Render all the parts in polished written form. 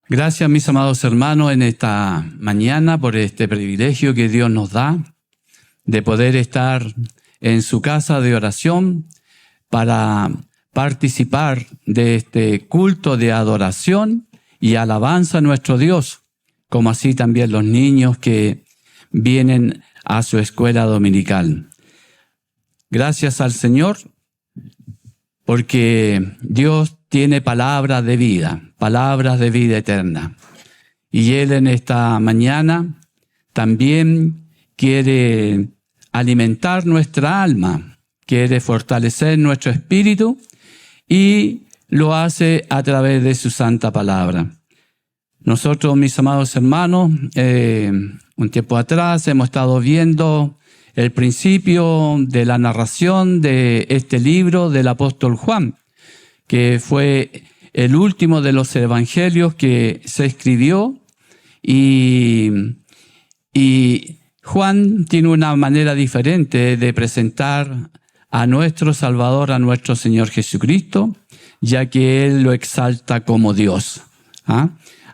Gracias, mis amados hermanos, en esta mañana por este privilegio que Dios nos da de poder estar en su casa de oración para participar de este culto de adoración y alabanza a nuestro Dios, como así también los niños que vienen a su escuela dominical. Gracias al Señor, porque Dios tiene palabras de vida eterna. Y Él en esta mañana también quiere alimentar nuestra alma, quiere fortalecer nuestro espíritu y lo hace a través de su santa palabra. Nosotros, mis amados hermanos, un tiempo atrás hemos estado viendo el principio de la narración de este libro del apóstol Juan, que fue el último de los evangelios que se escribió, y Juan tiene una manera diferente de presentar a nuestro Salvador, a nuestro Señor Jesucristo, ya que Él lo exalta como Dios.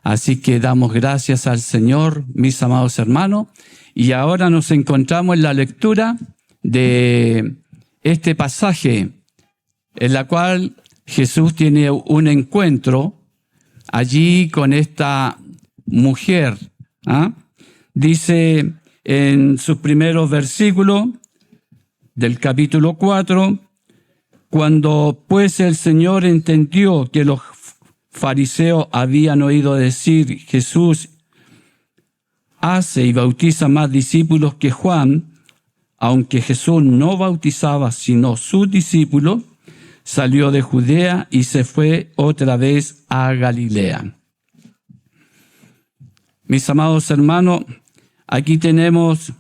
Así que damos gracias al Señor, mis amados hermanos, y ahora nos encontramos en la lectura de este pasaje, en la cual Jesús tiene un encuentro allí con esta mujer. Dice en sus primeros versículos del capítulo 4, cuando pues el Señor entendió que los fariseos habían oído decir, Jesús hace y bautiza más discípulos que Juan, aunque Jesús no bautizaba sino sus discípulos, salió de Judea y se fue otra vez a Galilea. Mis amados hermanos, aquí tenemos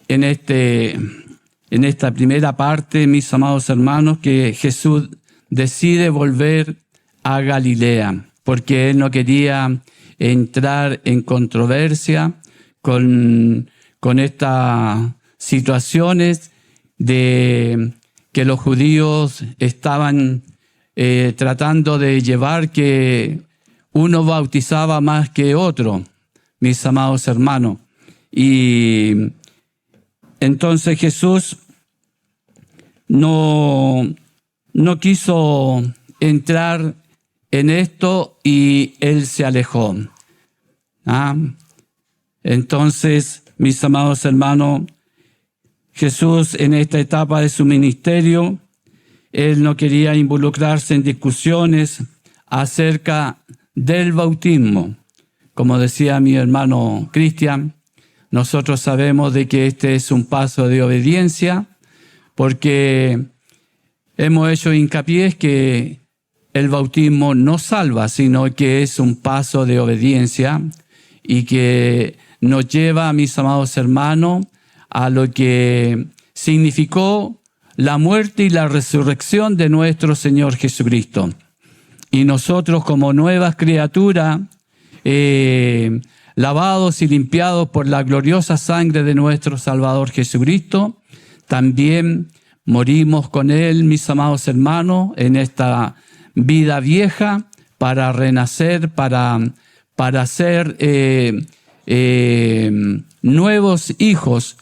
en esta primera parte, mis amados hermanos, que Jesús decide volver a Galilea, porque Él no quería entrar en controversia con estas situaciones de que los judíos estaban tratando de llevar, que uno bautizaba más que otro, mis amados hermanos. Y entonces Jesús no quiso entrar en esto y Él se alejó. Entonces, mis amados hermanos, Jesús en esta etapa de su ministerio, Él no quería involucrarse en discusiones acerca del bautismo. Como decía mi hermano Cristian, nosotros sabemos de que este es un paso de obediencia, porque hemos hecho hincapié que el bautismo no salva, sino que es un paso de obediencia y que nos lleva, mis amados hermanos, a lo que significó la muerte y la resurrección de nuestro Señor Jesucristo. Y nosotros, como nuevas criaturas, lavados y limpiados por la gloriosa sangre de nuestro Salvador Jesucristo, también morimos con Él, mis amados hermanos, en esta vida vieja, para renacer, para ser nuevos hijos,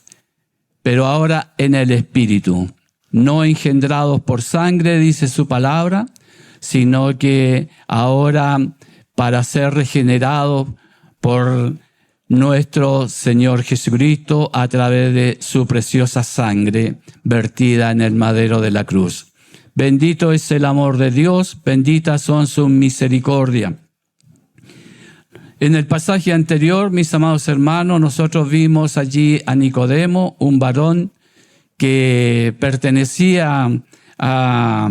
pero ahora en el Espíritu, no engendrados por sangre, dice su palabra, sino que ahora para ser regenerados por nuestro Señor Jesucristo a través de su preciosa sangre vertida en el madero de la cruz. Bendito es el amor de Dios, benditas son sus misericordias. En el pasaje anterior, mis amados hermanos, nosotros vimos allí a Nicodemo, un varón que pertenecía a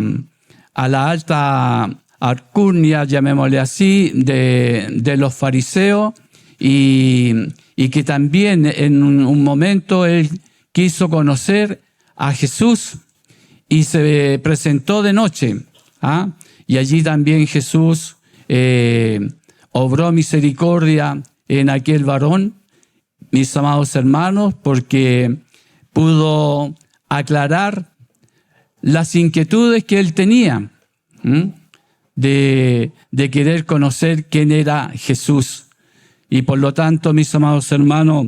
la alta alcurnia, llamémosle así, de los fariseos, y que también en un momento él quiso conocer a Jesús y se presentó de noche. Y allí también Jesús obró misericordia en aquel varón, mis amados hermanos, porque pudo aclarar las inquietudes que él tenía. de querer conocer quién era Jesús. Y por lo tanto, mis amados hermanos,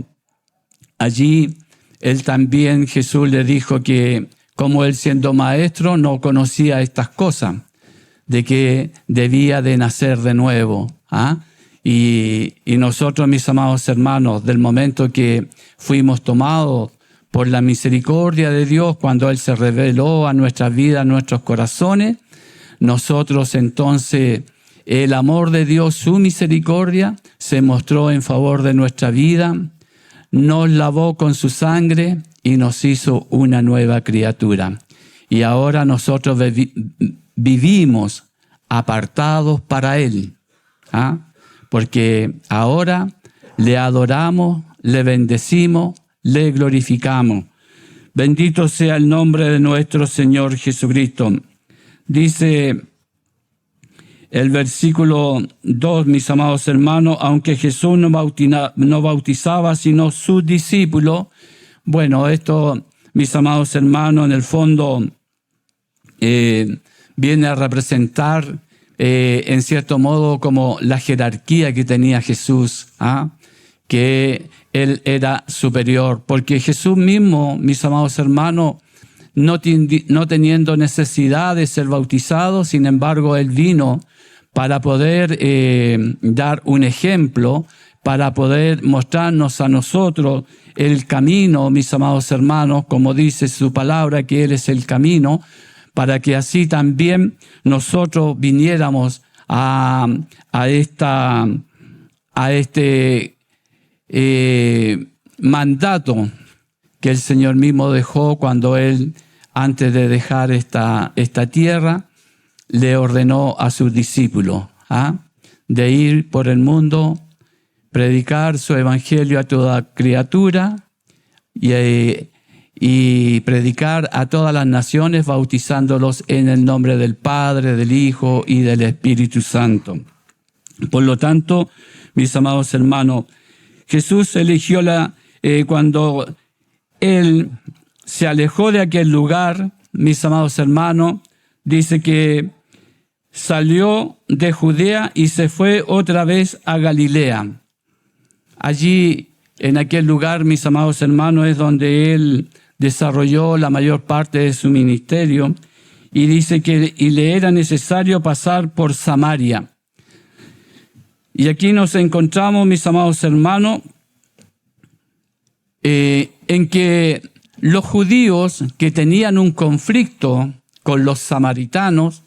allí él también, Jesús le dijo que como él siendo maestro no conocía estas cosas, de que debía de nacer de nuevo. Y nosotros, mis amados hermanos, del momento que fuimos tomados por la misericordia de Dios, cuando Él se reveló a nuestras vidas, a nuestros corazones, nosotros entonces, el amor de Dios, su misericordia, se mostró en favor de nuestra vida, nos lavó con su sangre y nos hizo una nueva criatura. Y ahora nosotros vivimos apartados para Él, porque ahora le adoramos, le bendecimos, le glorificamos. Bendito sea el nombre de nuestro Señor Jesucristo. Dice el versículo 2, mis amados hermanos, aunque Jesús no bautizaba sino sus discípulos. Bueno, esto, mis amados hermanos, en el fondo viene a representar en cierto modo como la jerarquía que tenía Jesús, que Él era superior, porque Jesús mismo, mis amados hermanos, no teniendo necesidad de ser bautizado, sin embargo, Él vino para poder dar un ejemplo, para poder mostrarnos a nosotros el camino, mis amados hermanos, como dice su palabra, que Él es el camino, para que así también nosotros viniéramos a este mandato que el Señor mismo dejó cuando Él, antes de dejar esta tierra, le ordenó a sus discípulos de ir por el mundo, predicar su evangelio a toda criatura y predicar a todas las naciones, bautizándolos en el nombre del Padre, del Hijo y del Espíritu Santo. Por lo tanto, mis amados hermanos, Jesús eligió cuando Él se alejó de aquel lugar, mis amados hermanos, dice que salió de Judea y se fue otra vez a Galilea. Allí, en aquel lugar, mis amados hermanos, es donde Él desarrolló la mayor parte de su ministerio, y dice que le era necesario pasar por Samaria. Y aquí nos encontramos, mis amados hermanos, en que los judíos que tenían un conflicto con los samaritanos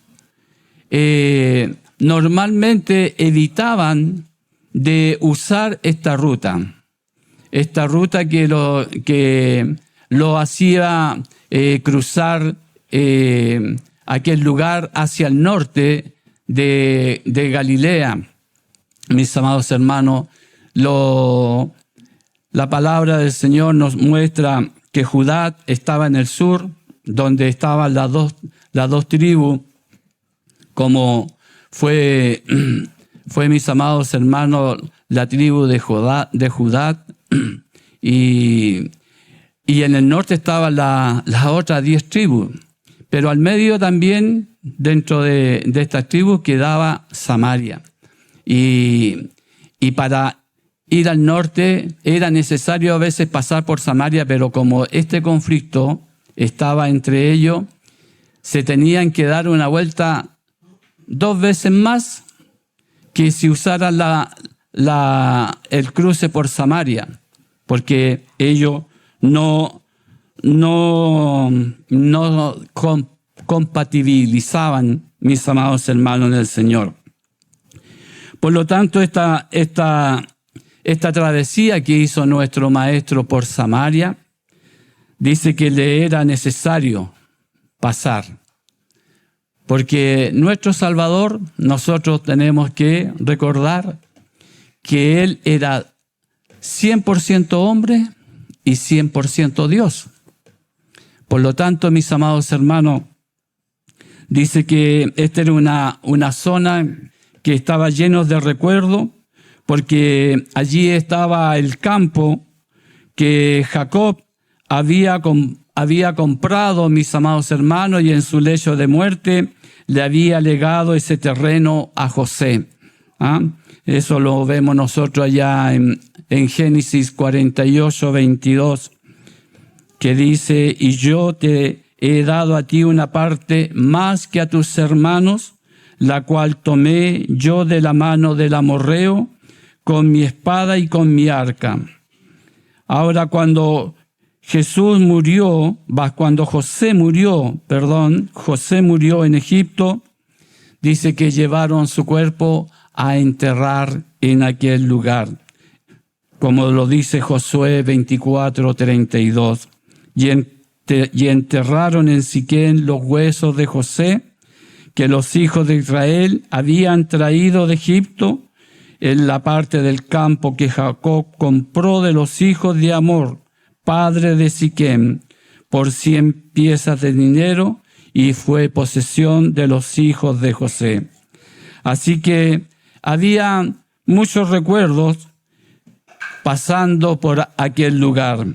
normalmente evitaban de usar esta ruta que lo hacía cruzar aquel lugar hacia el norte de Galilea. Mis amados hermanos, la palabra del Señor nos muestra que Judá estaba en el sur, donde estaban las dos tribus, como fue, mis amados hermanos, la tribu de Judá, y en el norte estaban las otras 10 tribus, pero al medio también, dentro de estas tribus, quedaba Samaria. Y para ir al norte era necesario a veces pasar por Samaria, pero como este conflicto estaba entre ellos, se tenían que dar una vuelta 2 veces más que si usaran el cruce por Samaria, porque ellos no compatibilizaban, mis amados hermanos en el Señor. Por lo tanto, esta travesía que hizo nuestro maestro por Samaria, dice que le era necesario pasar. Porque nuestro Salvador, nosotros tenemos que recordar que Él era 100% hombre y 100% Dios. Por lo tanto, mis amados hermanos, dice que esta era una zona que estaba lleno de recuerdos, porque allí estaba el campo que Jacob había comprado, mis amados hermanos, y en su lecho de muerte le había legado ese terreno a José. ¿Ah? Eso lo vemos nosotros allá en Génesis 48, 22, que dice: y yo te he dado a ti una parte más que a tus hermanos, la cual tomé yo de la mano del amorreo con mi espada y con mi arca. Ahora cuando José murió en Egipto, dice que llevaron su cuerpo a enterrar en aquel lugar, como lo dice Josué 24:32. Y enterraron en Siquén los huesos de José, que los hijos de Israel habían traído de Egipto, en la parte del campo que Jacob compró de los hijos de Hamor, padre de Siquem, por 100 piezas de dinero, y fue posesión de los hijos de José. Así que había muchos recuerdos pasando por aquel lugar,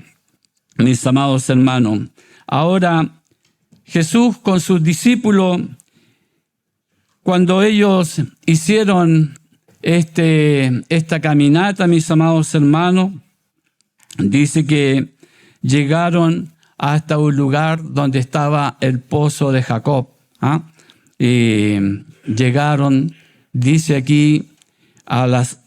mis amados hermanos. Ahora, Jesús con sus discípulos, cuando ellos hicieron esta caminata, mis amados hermanos, dice que llegaron hasta un lugar donde estaba el pozo de Jacob. Y llegaron, dice aquí, a las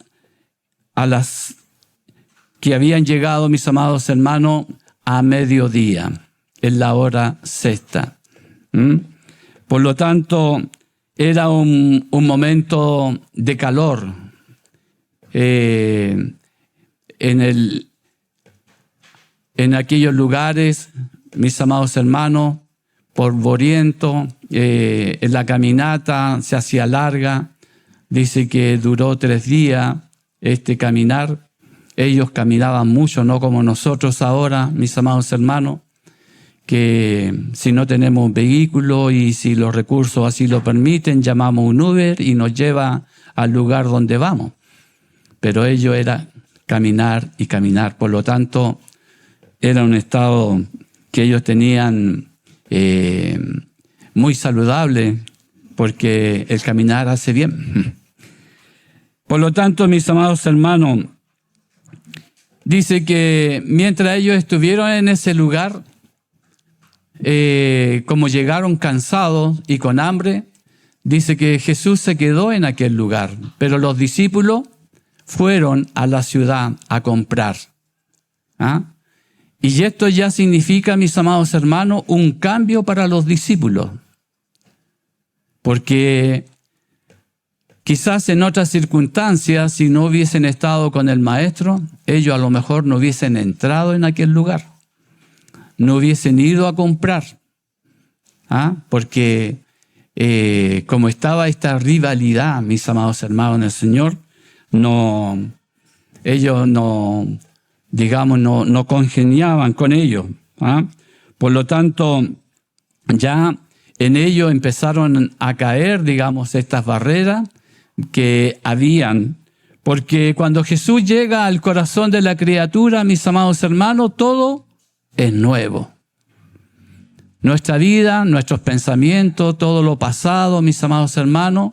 que habían llegado, mis amados hermanos, a mediodía, en la hora sexta. Por lo tanto, era un momento de calor. En aquellos lugares, mis amados hermanos, polvoriento, en la caminata se hacía larga. Dice que duró 3 días caminar. Ellos caminaban mucho, no como nosotros ahora, mis amados hermanos, que si no tenemos un vehículo y si los recursos así lo permiten, llamamos un Uber y nos lleva al lugar donde vamos. Pero ello era caminar y caminar. Por lo tanto, era un estado que ellos tenían muy saludable, porque el caminar hace bien. Por lo tanto, mis amados hermanos, dice que mientras ellos estuvieron en ese lugar, como llegaron cansados y con hambre, dice que Jesús se quedó en aquel lugar, pero los discípulos fueron a la ciudad a comprar. Y esto ya significa, mis amados hermanos, un cambio para los discípulos, porque quizás en otras circunstancias, si no hubiesen estado con el Maestro, ellos a lo mejor no hubiesen entrado en aquel lugar, no hubiesen ido a comprar, porque como estaba esta rivalidad, mis amados hermanos en el Señor, ellos no congeniaban con ellos. Por lo tanto, ya en ellos empezaron a caer, estas barreras que habían, porque cuando Jesús llega al corazón de la criatura, mis amados hermanos, todo es nuevo. Nuestra vida, nuestros pensamientos, todo lo pasado, mis amados hermanos,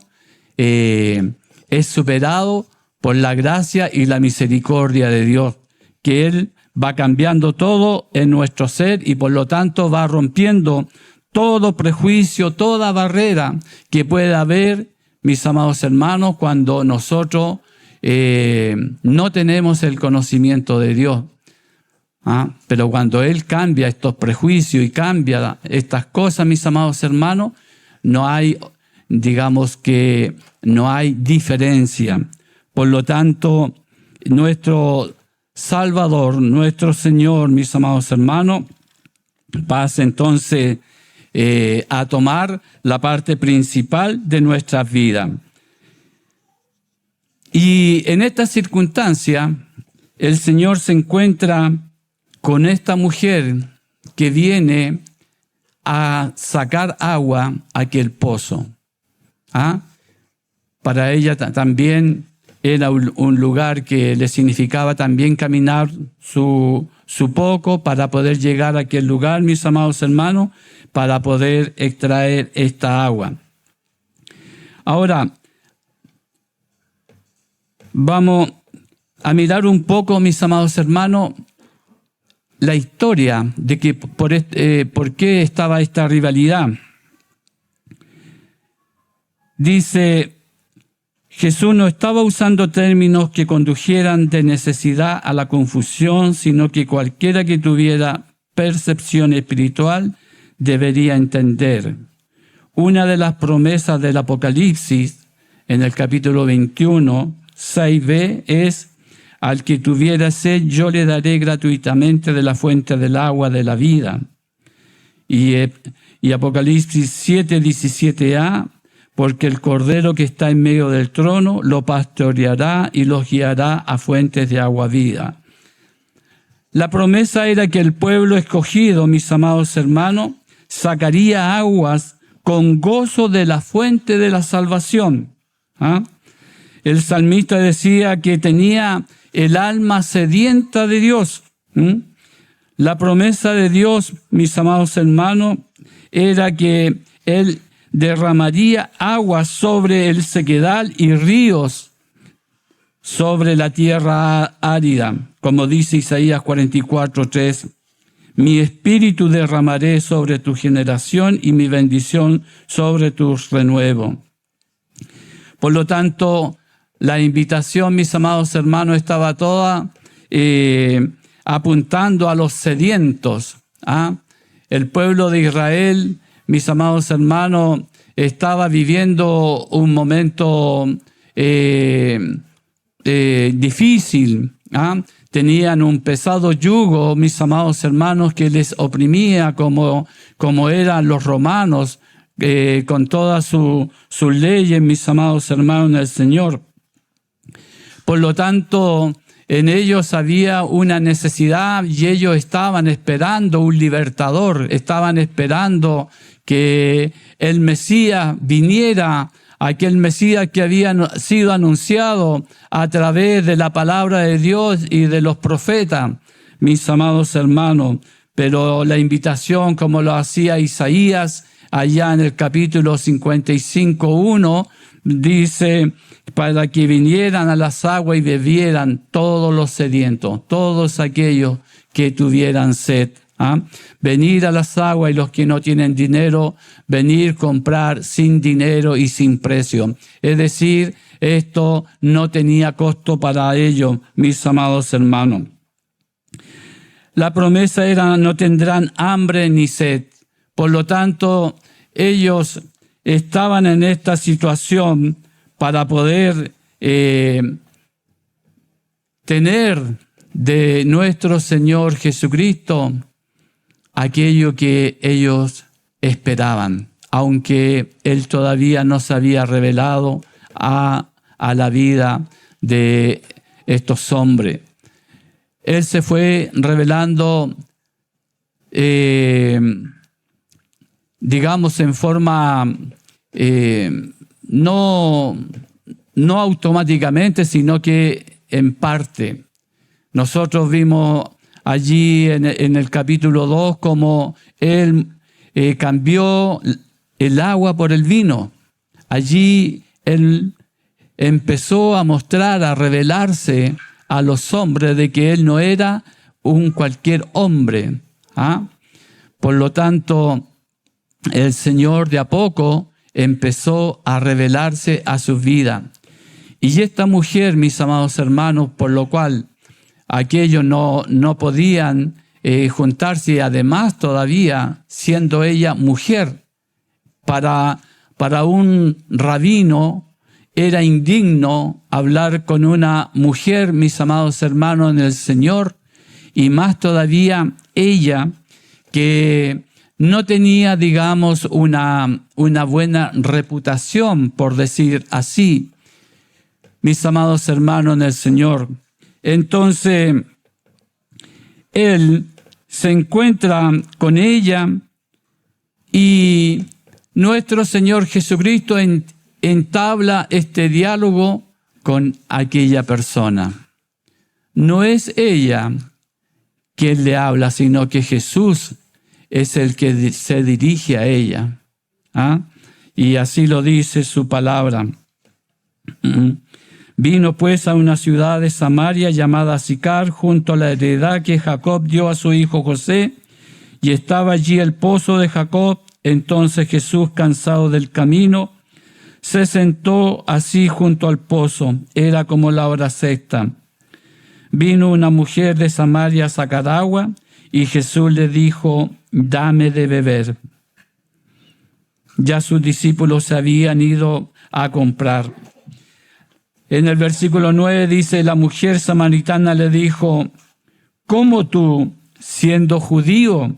es superado por la gracia y la misericordia de Dios, que Él va cambiando todo en nuestro ser y por lo tanto va rompiendo todo prejuicio, toda barrera que pueda haber, mis amados hermanos, cuando nosotros no tenemos el conocimiento de Dios. Pero cuando Él cambia estos prejuicios y cambia estas cosas, mis amados hermanos, no hay diferencia. Por lo tanto, nuestro Salvador, nuestro Señor, mis amados hermanos, pasa entonces a tomar la parte principal de nuestras vidas. Y en esta circunstancia, el Señor se encuentra con esta mujer que viene a sacar agua a aquel pozo. Para ella también era un lugar que le significaba también caminar su poco para poder llegar a aquel lugar, mis amados hermanos, para poder extraer esta agua. Ahora, vamos a mirar un poco, mis amados hermanos, la historia de que por qué estaba esta rivalidad. Dice, Jesús no estaba usando términos que condujeran de necesidad a la confusión, sino que cualquiera que tuviera percepción espiritual debería entender. Una de las promesas del Apocalipsis, en el capítulo 21, 6b, es: al que tuviera sed, yo le daré gratuitamente de la fuente del agua de la vida. Y Apocalipsis 7, 17a, porque el Cordero que está en medio del trono lo pastoreará y los guiará a fuentes de agua vida. La promesa era que el pueblo escogido, mis amados hermanos, sacaría aguas con gozo de la fuente de la salvación. El salmista decía que tenía el alma sedienta de Dios. La promesa de Dios, mis amados hermanos, era que Él derramaría agua sobre el sequedal y ríos sobre la tierra árida, como dice Isaías 44:3. Mi espíritu derramaré sobre tu generación y mi bendición sobre tus renuevos. Por lo tanto, la invitación, mis amados hermanos, estaba toda apuntando a los sedientos. El pueblo de Israel, mis amados hermanos, estaba viviendo un momento difícil. Tenían un pesado yugo, mis amados hermanos, que les oprimía como eran los romanos, con todas sus leyes, mis amados hermanos en el Señor. Por lo tanto, en ellos había una necesidad y ellos estaban esperando un libertador, estaban esperando que el Mesías viniera, aquel Mesías que había sido anunciado a través de la palabra de Dios y de los profetas, mis amados hermanos. Pero la invitación, como lo hacía Isaías allá en el capítulo 55:1, dice: para que vinieran a las aguas y bebieran todos los sedientos, todos aquellos que tuvieran sed. Venir a las aguas, y los que no tienen dinero, venir comprar sin dinero y sin precio. Es decir, esto no tenía costo para ellos, mis amados hermanos. La promesa era: no tendrán hambre ni sed. Por lo tanto, ellos estaban en esta situación para poder tener de nuestro Señor Jesucristo aquello que ellos esperaban, aunque Él todavía no se había revelado a la vida de estos hombres. Él se fue revelando, digamos, en forma no automáticamente, sino que en parte. Nosotros vimos allí en el capítulo 2 cómo Él cambió el agua por el vino. Allí Él empezó a mostrar, a revelarse a los hombres de que Él no era un cualquier hombre. Por lo tanto, el Señor de a poco empezó a revelarse a su vida. Y esta mujer, mis amados hermanos, por lo cual aquellos no podían juntarse, y además todavía siendo ella mujer, para un rabino era indigno hablar con una mujer, mis amados hermanos en el Señor, y más todavía ella que no tenía, digamos, una buena reputación, por decir así, mis amados hermanos en el Señor. Entonces, Él se encuentra con ella y nuestro Señor Jesucristo entabla este diálogo con aquella persona. No es ella quien le habla, sino que Jesús es el que se dirige a ella. y así lo dice su palabra. Vino pues a una ciudad de Samaria llamada Sicar, junto a la heredad que Jacob dio a su hijo José, y estaba allí el pozo de Jacob. Entonces Jesús, cansado del camino, se sentó así junto al pozo. Era como la hora sexta. Vino una mujer de Samaria a sacar agua, y Jesús le dijo: dame de beber. Ya sus discípulos se habían ido a comprar. En el versículo 9 dice: la mujer samaritana le dijo: ¿cómo tú, siendo judío,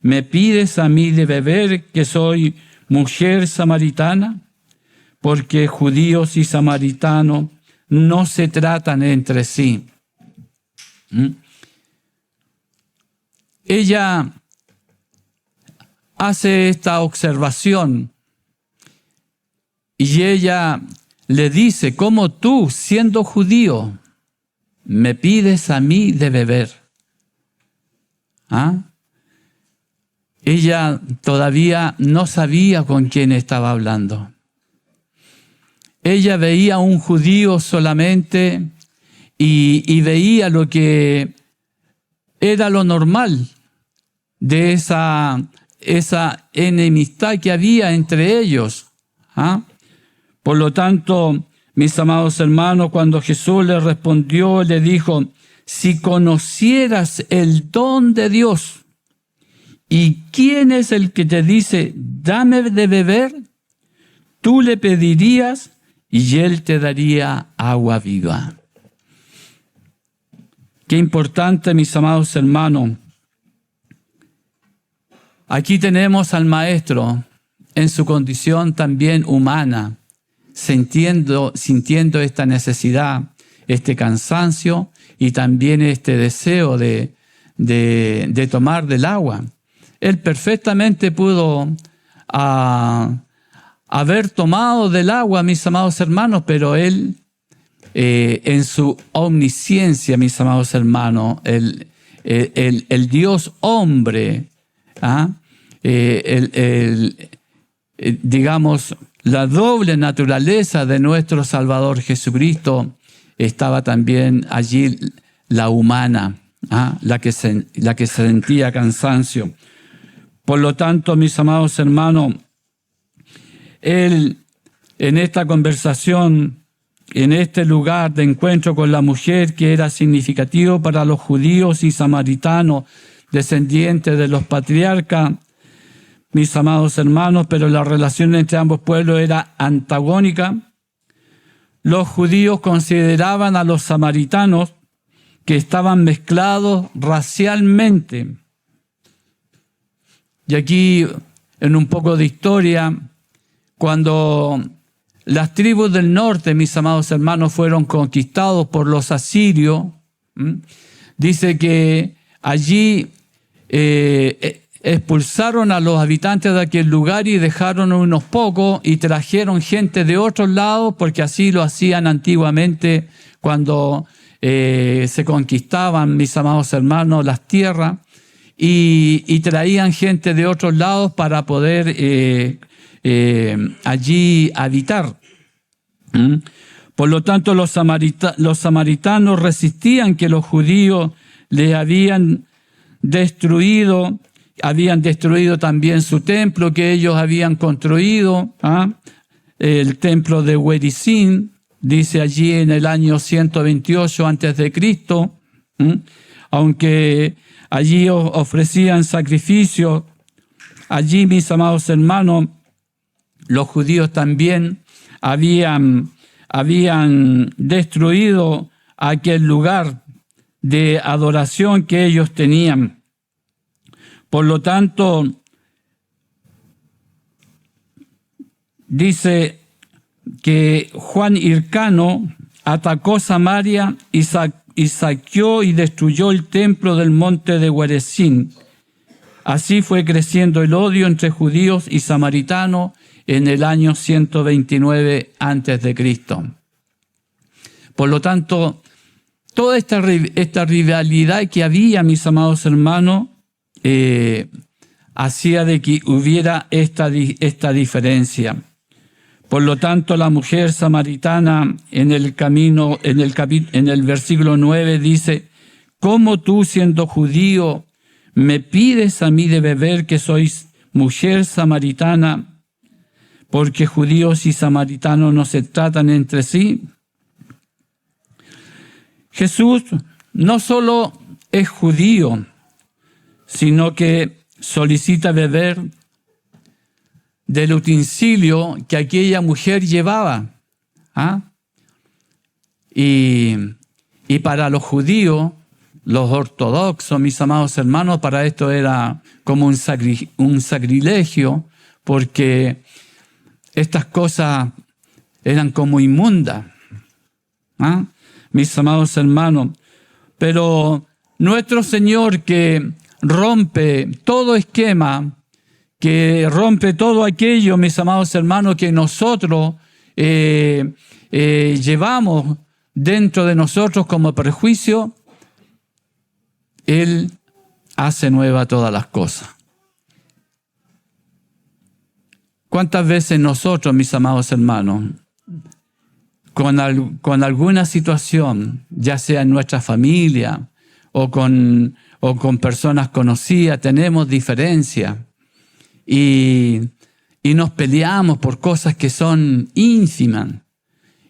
me pides a mí de beber, que soy mujer samaritana? Porque judíos y samaritanos no se tratan entre sí. Ella hace esta observación y ella le dice: ¿cómo tú, siendo judío, me pides a mí de beber? Ella todavía no sabía con quién estaba hablando. Ella veía a un judío solamente y veía lo que era lo normal de esa enemistad que había entre ellos. Por lo tanto, mis amados hermanos, cuando Jesús le respondió, le dijo: si conocieras el don de Dios, ¿y quién es el que te dice, dame de beber? Tú le pedirías y él te daría agua viva. Qué importante, mis amados hermanos. Aquí tenemos al Maestro en su condición también humana, sintiendo esta necesidad, este cansancio y también este deseo de tomar del agua. Él perfectamente pudo haber tomado del agua, mis amados hermanos, pero él, en su omnisciencia, mis amados hermanos, el Dios hombre, digamos, la doble naturaleza de nuestro Salvador Jesucristo, estaba también allí la humana, la que sentía cansancio. Por lo tanto, mis amados hermanos, él en esta conversación, en este lugar de encuentro con la mujer que era significativo para los judíos y samaritanos, descendientes de los patriarcas, mis amados hermanos, pero la relación entre ambos pueblos era antagónica. Los judíos consideraban a los samaritanos que estaban mezclados racialmente. Y aquí, en un poco de historia, cuando las tribus del norte, mis amados hermanos, fueron conquistados por los asirios, dice que allí expulsaron a los habitantes de aquel lugar y dejaron unos pocos y trajeron gente de otros lados, porque así lo hacían antiguamente cuando se conquistaban, mis amados hermanos, las tierras, y traían gente de otros lados para poder allí habitar. Por lo tanto, los samaritanos resistían que los judíos le habían destruido también su templo que ellos habían construido, el templo de Huerizín, dice allí en el año 128 a.C., aunque allí ofrecían sacrificios. Allí, mis amados hermanos, los judíos también habían destruido aquel lugar de adoración que ellos tenían. Por lo tanto, dice que Juan Hircano atacó Samaria y saqueó y destruyó el templo del monte de Huerizín. Así fue creciendo el odio entre judíos y samaritanos en el año 129 a.C. Por lo tanto, toda esta rivalidad que había, mis amados hermanos, hacía de que hubiera esta diferencia. Por lo tanto, la mujer samaritana en el versículo 9 dice: ¿cómo tú, siendo judío, me pides a mí de beber, que sois mujer samaritana? Porque judíos y samaritanos no se tratan entre sí. Jesús no solo es judío, sino que solicita beber del utensilio que aquella mujer llevaba. Y para los judíos, los ortodoxos, mis amados hermanos, para esto era como un sacrilegio, porque estas cosas eran como inmundas. Mis amados hermanos, pero nuestro Señor, que rompe todo esquema, que rompe todo aquello, mis amados hermanos, que nosotros llevamos dentro de nosotros como prejuicio, Él hace nueva todas las cosas. ¿Cuántas veces nosotros, mis amados hermanos, con alguna situación, ya sea en nuestra familia o con personas conocidas, tenemos diferencias y nos peleamos por cosas que son ínfimas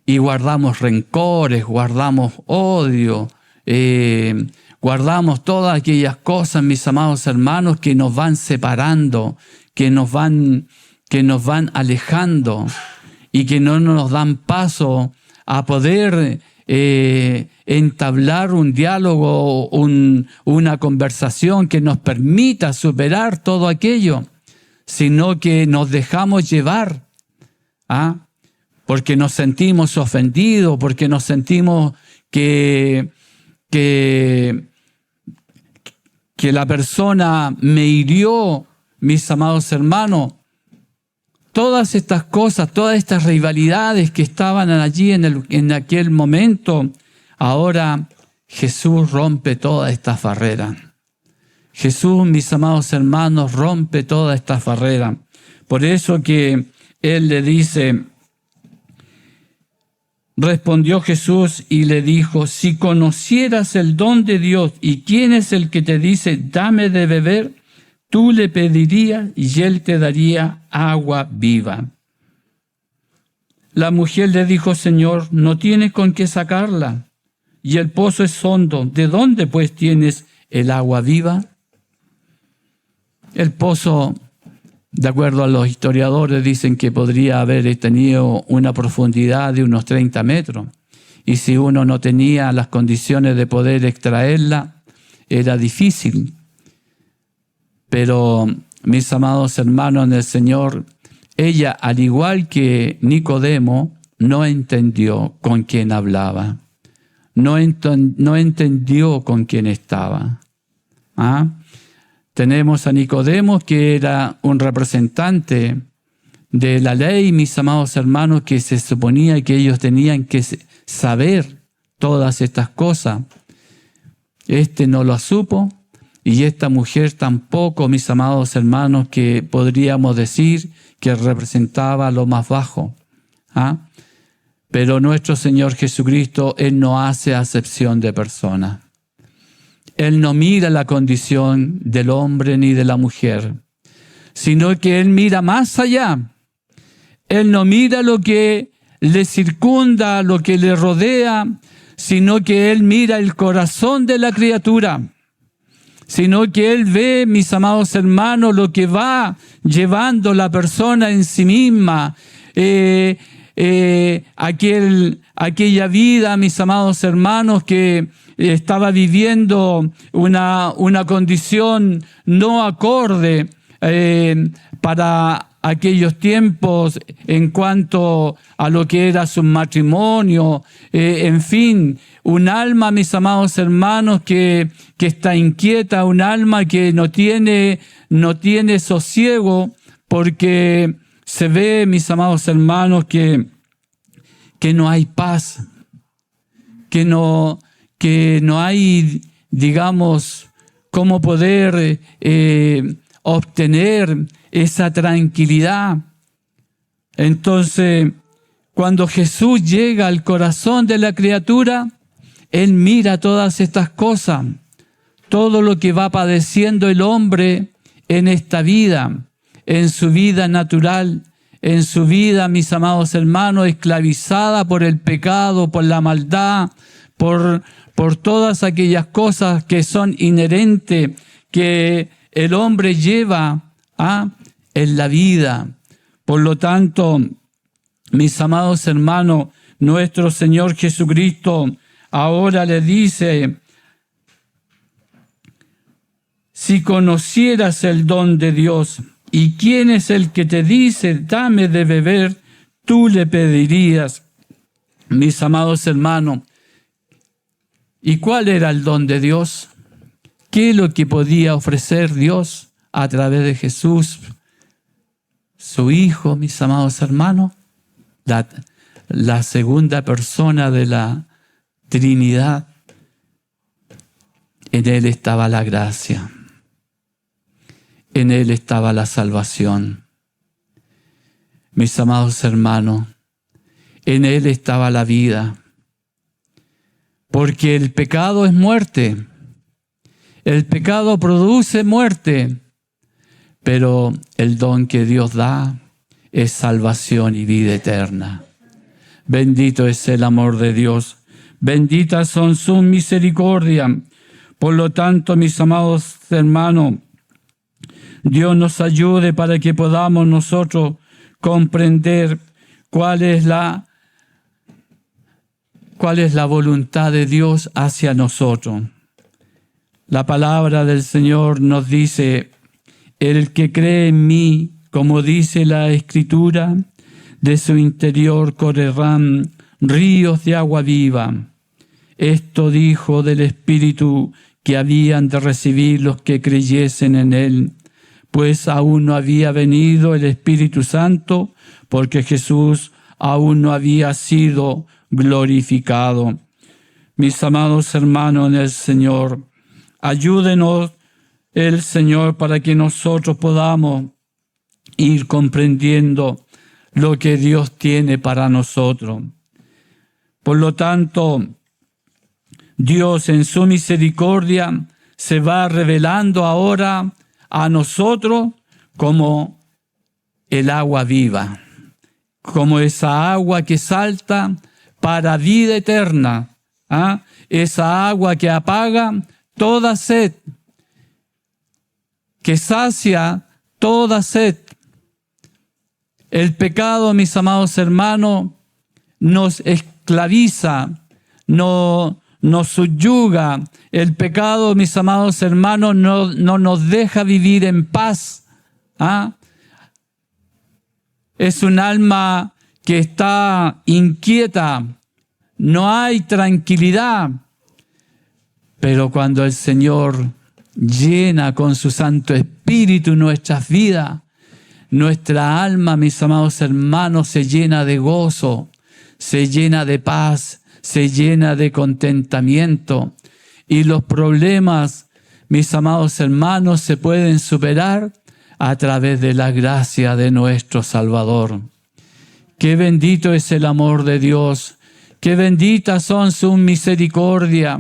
y guardamos rencores, guardamos odio, guardamos todas aquellas cosas, mis amados hermanos, que nos van separando, que nos van alejando y que no nos dan paso a poder entablar un diálogo, una conversación que nos permita superar todo aquello, sino que nos dejamos llevar, porque nos sentimos ofendidos, porque nos sentimos que la persona me hirió, mis amados hermanos. Todas estas cosas, todas estas rivalidades que estaban allí en aquel momento, ahora Jesús rompe todas estas barreras. Jesús, mis amados hermanos, rompe todas estas barreras. Por eso que Él le dice, respondió Jesús y le dijo: si conocieras el don de Dios y quién es el que te dice, dame de beber, tú le pedirías y Él te daría agua viva. La mujer le dijo: Señor, no tienes con qué sacarla, y el pozo es hondo. ¿De dónde pues tienes el agua viva? El pozo, de acuerdo a los historiadores, dicen que podría haber tenido una profundidad de unos 30 metros. Y si uno no tenía las condiciones de poder extraerla, era difícil. Pero, mis amados hermanos en el Señor, ella, al igual que Nicodemo, no entendió con quién hablaba. No entendió con quién estaba. Tenemos a Nicodemo, que era un representante de la ley, mis amados hermanos, que se suponía que ellos tenían que saber todas estas cosas. No lo supo. Y esta mujer tampoco, mis amados hermanos, que podríamos decir que representaba lo más bajo. Pero nuestro Señor Jesucristo, Él no hace acepción de personas. Él no mira la condición del hombre ni de la mujer, sino que Él mira más allá. Él no mira lo que le circunda, lo que le rodea, sino que Él mira el corazón de la criatura. Sino que Él ve, mis amados hermanos, lo que va llevando la persona en sí misma, aquella vida, mis amados hermanos, que estaba viviendo una condición no acorde para aquellos tiempos en cuanto a lo que era su matrimonio, en fin, un alma, mis amados hermanos, que está inquieta, un alma que no tiene sosiego, porque se ve, mis amados hermanos, que no hay paz, que no hay, digamos, cómo poder obtener esa tranquilidad. Entonces, cuando Jesús llega al corazón de la criatura, Él mira todas estas cosas, todo lo que va padeciendo el hombre en esta vida, en su vida natural, en su vida, mis amados hermanos, esclavizada por el pecado, por la maldad, por todas aquellas cosas que son inherentes, que el hombre lleva en la vida. Por lo tanto, mis amados hermanos, nuestro Señor Jesucristo ahora le dice: si conocieras el don de Dios y quién es el que te dice, dame de beber, tú le pedirías. Mis amados hermanos, ¿y cuál era el don de Dios? ¿Qué es lo que podía ofrecer Dios a través de Jesús, su Hijo, mis amados hermanos? La segunda persona de la Trinidad. En Él estaba la gracia. En Él estaba la salvación. Mis amados hermanos, en Él estaba la vida. Porque el pecado es muerte. El pecado produce muerte. Pero el don que Dios da es salvación y vida eterna. Bendito es el amor de Dios. Benditas son sus misericordias. Por lo tanto, mis amados hermanos, Dios nos ayude para que podamos nosotros comprender cuál es la voluntad de Dios hacia nosotros. La palabra del Señor nos dice: el que cree en mí, como dice la Escritura, de su interior correrán ríos de agua viva. Esto dijo del Espíritu que habían de recibir los que creyesen en Él, pues aún no había venido el Espíritu Santo, porque Jesús aún no había sido glorificado. Mis amados hermanos en el Señor, ayúdenos el Señor para que nosotros podamos ir comprendiendo lo que Dios tiene para nosotros. Por lo tanto, Dios en su misericordia se va revelando ahora a nosotros como el agua viva, como esa agua que salta para vida eterna, esa agua que apaga toda sed, que sacia toda sed. El pecado, mis amados hermanos, nos esclaviza, nos subyuga. El pecado, mis amados hermanos, no nos deja vivir en paz. Es un alma que está inquieta, no hay tranquilidad. Pero cuando el Señor llena con su Santo Espíritu nuestras vidas, nuestra alma, mis amados hermanos, se llena de gozo, se llena de paz, se llena de contentamiento. Y los problemas, mis amados hermanos, se pueden superar a través de la gracia de nuestro Salvador. Qué bendito es el amor de Dios, qué benditas son sus misericordias.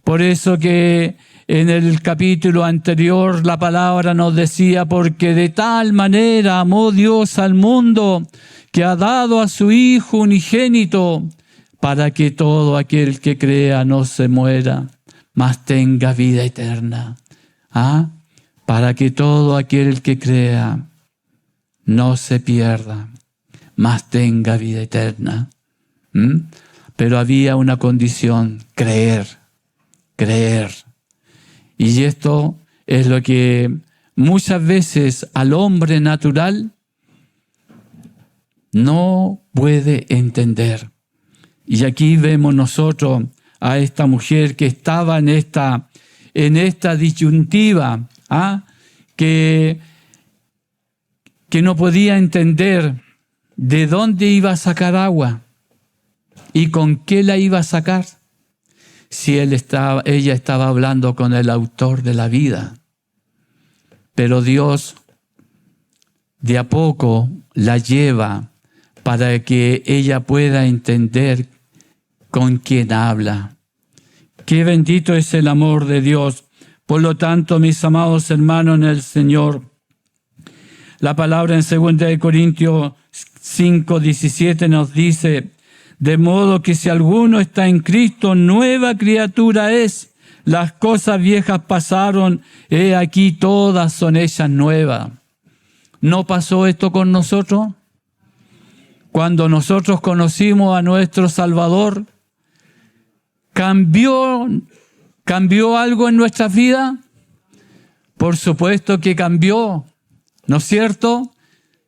Por eso que en el capítulo anterior la palabra nos decía: porque de tal manera amó Dios al mundo que ha dado a su Hijo unigénito, para que todo aquel que crea no se muera, mas tenga vida eterna. Para que todo aquel que crea no se pierda, mas tenga vida eterna. Pero había una condición: creer. Y esto es lo que muchas veces al hombre natural no puede entender. Y aquí vemos nosotros a esta mujer que estaba en esta disyuntiva, que no podía entender de dónde iba a sacar agua y con qué la iba a sacar. Si ella estaba hablando con el autor de la vida. Pero Dios de a poco la lleva para que ella pueda entender con quién habla. Qué bendito es el amor de Dios. Por lo tanto, mis amados hermanos en el Señor, la palabra en 2 Corintios 5:17 nos dice: de modo que si alguno está en Cristo, nueva criatura es. Las cosas viejas pasaron, he aquí todas son hechas nuevas. ¿No pasó esto con nosotros? Cuando nosotros conocimos a nuestro Salvador, ¿cambió algo en nuestras vidas? Por supuesto que cambió, ¿no es cierto?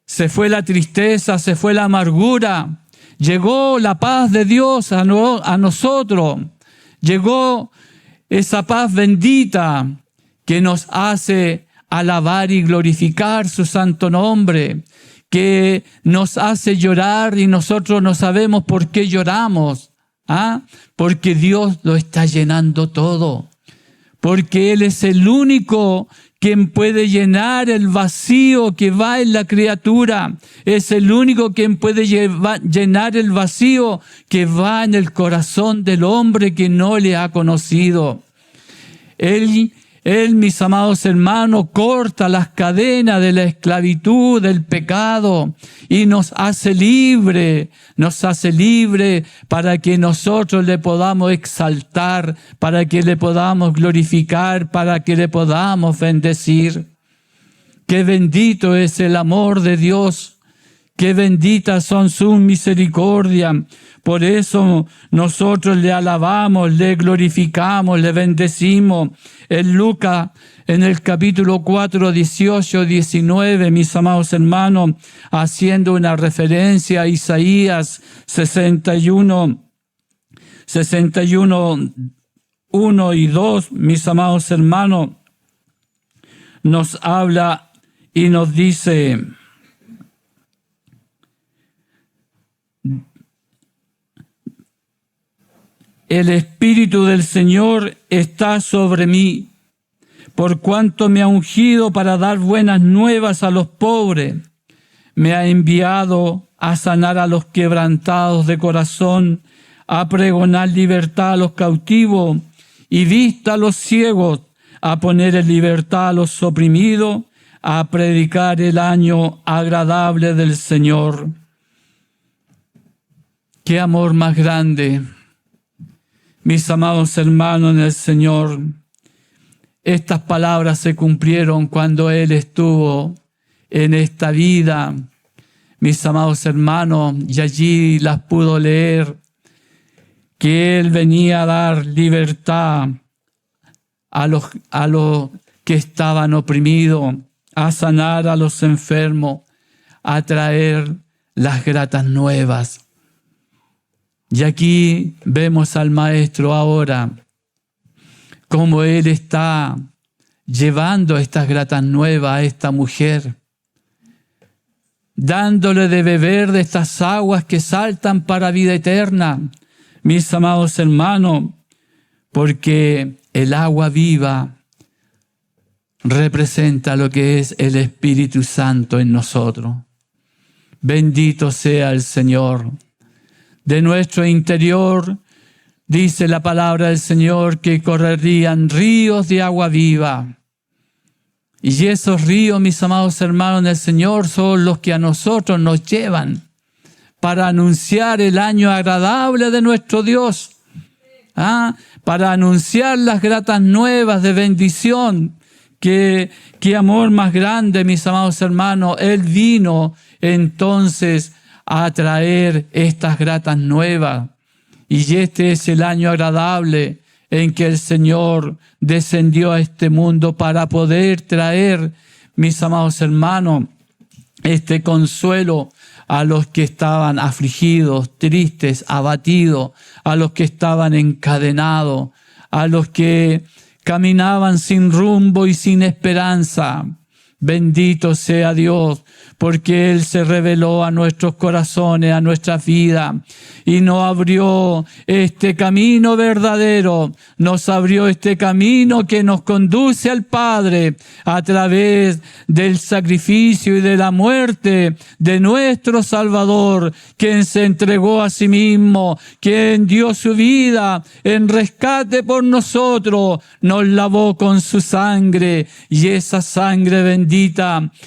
Se fue la tristeza, se fue la amargura, llegó la paz de Dios a nosotros, llegó esa paz bendita que nos hace alabar y glorificar su santo nombre, que nos hace llorar y nosotros no sabemos por qué lloramos. Porque Dios lo está llenando todo, porque Él es el único quien puede llenar el vacío que va en la criatura, es el único quien puede llenar el vacío que va en el corazón del hombre que no le ha conocido. Él, mis amados hermanos, corta las cadenas de la esclavitud, del pecado, y nos hace libre para que nosotros le podamos exaltar, para que le podamos glorificar, para que le podamos bendecir. Qué bendito es el amor de Dios, qué benditas son sus misericordias. Por eso nosotros le alabamos, le glorificamos, le bendecimos. En Lucas, en el capítulo 4, 18, 19, mis amados hermanos, haciendo una referencia a Isaías 61, 1 y 2, mis amados hermanos, nos habla y nos dice: el Espíritu del Señor está sobre mí, por cuanto me ha ungido para dar buenas nuevas a los pobres. Me ha enviado a sanar a los quebrantados de corazón, a pregonar libertad a los cautivos y vista a los ciegos, a poner en libertad a los oprimidos, a predicar el año agradable del Señor. ¡Qué amor más grande! Mis amados hermanos en el Señor, estas palabras se cumplieron cuando Él estuvo en esta vida, mis amados hermanos, y allí las pudo leer, que Él venía a dar libertad a los que estaban oprimidos, a sanar a los enfermos, a traer las gratas nuevas. Y aquí vemos al Maestro ahora, cómo Él está llevando estas gratas nuevas a esta mujer, dándole de beber de estas aguas que saltan para vida eterna, mis amados hermanos, porque el agua viva representa lo que es el Espíritu Santo en nosotros. Bendito sea el Señor. De nuestro interior, dice la palabra del Señor, que correrían ríos de agua viva. Y esos ríos, mis amados hermanos del Señor, son los que a nosotros nos llevan para anunciar el año agradable de nuestro Dios. Para anunciar las gratas nuevas de bendición. Qué amor más grande, mis amados hermanos. Él vino entonces a traer estas gratas nuevas. Y este es el año agradable en que el Señor descendió a este mundo para poder traer, mis amados hermanos, este consuelo a los que estaban afligidos, tristes, abatidos, a los que estaban encadenados, a los que caminaban sin rumbo y sin esperanza. Bendito sea Dios, porque Él se reveló a nuestros corazones, a nuestras vidas, y nos abrió este camino verdadero, nos abrió este camino que nos conduce al Padre a través del sacrificio y de la muerte de nuestro Salvador, quien se entregó a sí mismo, quien dio su vida en rescate por nosotros, nos lavó con su sangre, y esa sangre bendita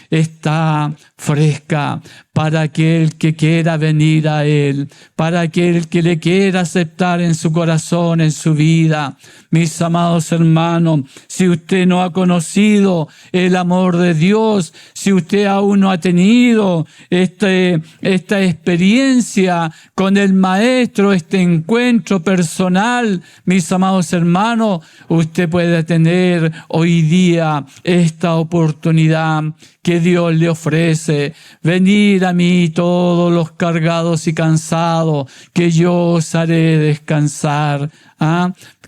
está fresca para aquel que quiera venir a Él, para aquel que le quiera aceptar en su corazón, en su vida. Mis amados hermanos, si usted no ha conocido el amor de Dios, si usted aún no ha tenido esta experiencia con el Maestro, este encuentro personal, mis amados hermanos, usted puede tener hoy día esta oportunidad que Dios le ofrece. Venid a mí todos los cargados y cansados, que yo os haré descansar.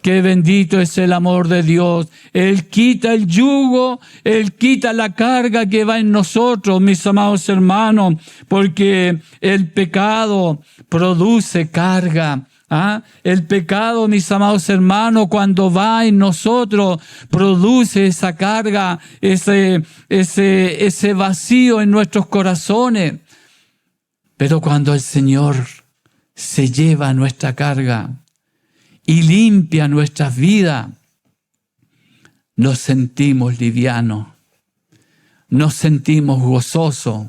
Qué bendito es el amor de Dios. Él quita el yugo, Él quita la carga que va en nosotros, mis amados hermanos, porque el pecado produce carga. El pecado, mis amados hermanos, cuando va en nosotros, produce esa carga, ese vacío en nuestros corazones. Pero cuando el Señor se lleva nuestra carga y limpia nuestras vidas, nos sentimos livianos, nos sentimos gozosos,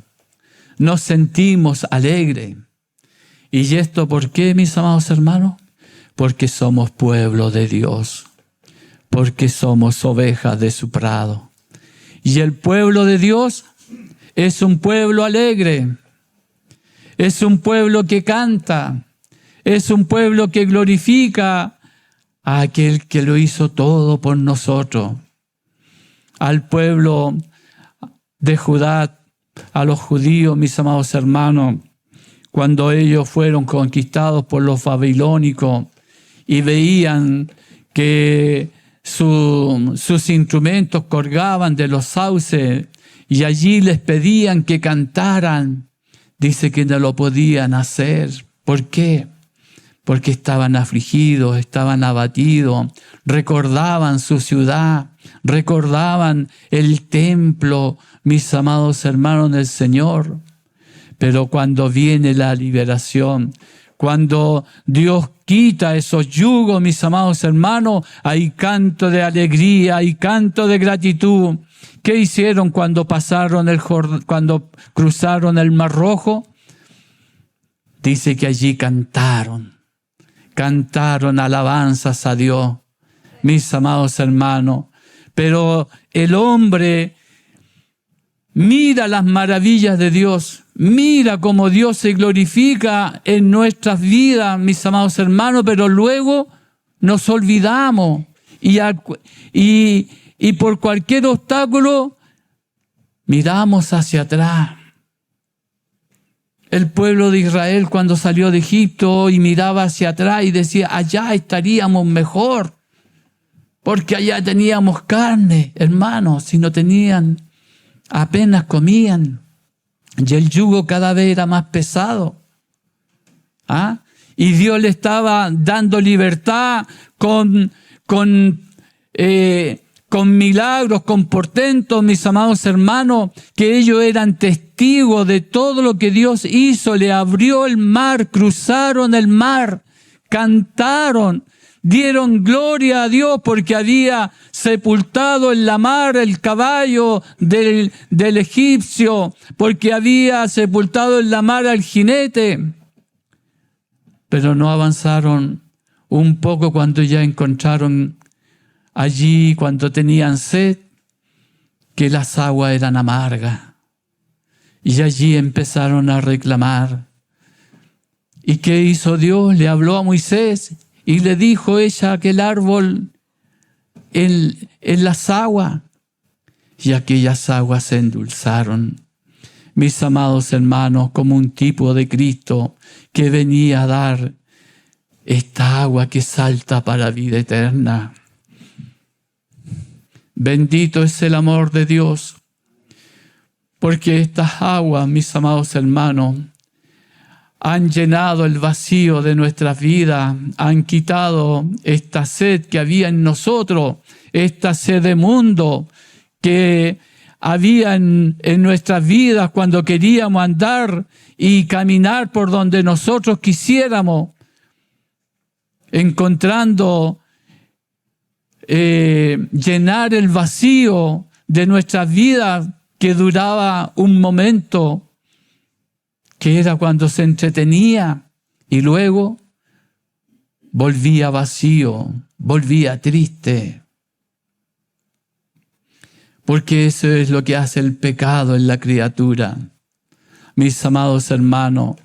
nos sentimos alegres. ¿Y esto por qué, mis amados hermanos? Porque somos pueblo de Dios, porque somos ovejas de su prado. Y el pueblo de Dios es un pueblo alegre, es un pueblo que canta, es un pueblo que glorifica a aquel que lo hizo todo por nosotros. Al pueblo de Judá, a los judíos, mis amados hermanos, cuando ellos fueron conquistados por los babilónicos y veían que sus instrumentos colgaban de los sauces y allí les pedían que cantaran, dice que no lo podían hacer. ¿Por qué? Porque estaban afligidos, estaban abatidos, recordaban su ciudad, recordaban el templo, mis amados hermanos del Señor. Pero cuando viene la liberación, cuando Dios quita esos yugos, mis amados hermanos, hay canto de alegría, hay canto de gratitud. ¿Qué hicieron cuando cuando cruzaron el Mar Rojo? Dice que allí cantaron alabanzas a Dios, mis amados hermanos. Pero el hombre mira las maravillas de Dios, mira cómo Dios se glorifica en nuestras vidas, mis amados hermanos, pero luego nos olvidamos y por cualquier obstáculo miramos hacia atrás. El pueblo de Israel cuando salió de Egipto y miraba hacia atrás y decía, allá estaríamos mejor, porque allá teníamos carne, hermanos, si no tenían, apenas comían. Y el yugo cada vez era más pesado. Y Dios le estaba dando libertad con milagros, con portentos, mis amados hermanos, que ellos eran testigos de todo lo que Dios hizo. Le abrió el mar, cruzaron el mar, cantaron, dieron gloria a Dios porque había sepultado en la mar el caballo del egipcio, porque había sepultado en la mar al jinete. Pero no avanzaron un poco cuando ya encontraron allí, cuando tenían sed, que las aguas eran amargas. Y allí empezaron a reclamar. ¿Y qué hizo Dios? Le habló a Moisés y le dijo, echa aquel árbol en las aguas. Y aquellas aguas se endulzaron. Mis amados hermanos, como un tipo de Cristo que venía a dar esta agua que salta para vida eterna. Bendito es el amor de Dios. Porque estas aguas, mis amados hermanos, han llenado el vacío de nuestras vidas, han quitado esta sed que había en nosotros, esta sed de mundo que había en nuestras vidas cuando queríamos andar y caminar por donde nosotros quisiéramos, encontrando llenar el vacío de nuestras vidas que duraba un momento, que era cuando se entretenía y luego volvía vacío, volvía triste. Porque eso es lo que hace el pecado en la criatura. Mis amados hermanos,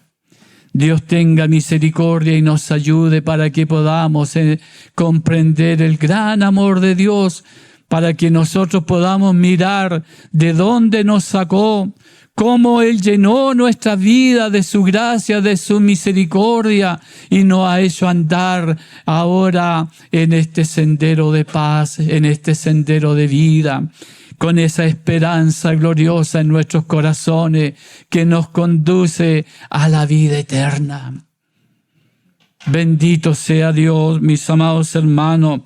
Dios tenga misericordia y nos ayude para que podamos comprender el gran amor de Dios, para que nosotros podamos mirar de dónde nos sacó, cómo Él llenó nuestra vida de su gracia, de su misericordia y nos ha hecho andar ahora en este sendero de paz, en este sendero de vida, con esa esperanza gloriosa en nuestros corazones que nos conduce a la vida eterna. Bendito sea Dios, mis amados hermanos.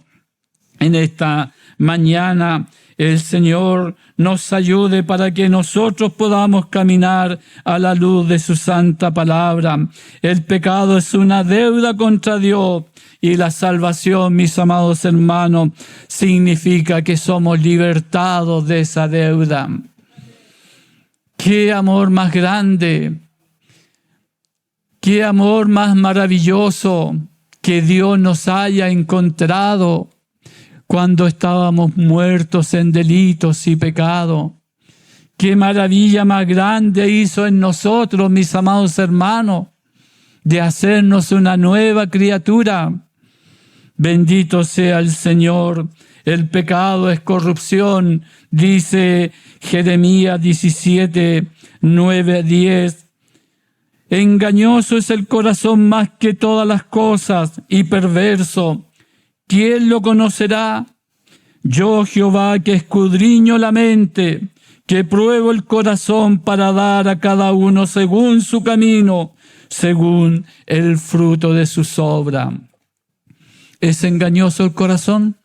En esta mañana el Señor nos ayude para que nosotros podamos caminar a la luz de su santa palabra. El pecado es una deuda contra Dios y la salvación, mis amados hermanos, significa que somos libertados de esa deuda. ¡Qué amor más grande! ¡Qué amor más maravilloso que Dios nos haya encontrado cuando estábamos muertos en delitos y pecado! ¡Qué maravilla más grande hizo en nosotros, mis amados hermanos, de hacernos una nueva criatura! Bendito sea el Señor. El pecado es corrupción, dice Jeremías 17, 9, 10. Engañoso es el corazón más que todas las cosas y perverso. ¿Quién lo conocerá? Yo, Jehová, que escudriño la mente, que pruebo el corazón para dar a cada uno según su camino, según el fruto de sus obras. ¿Es engañoso el corazón?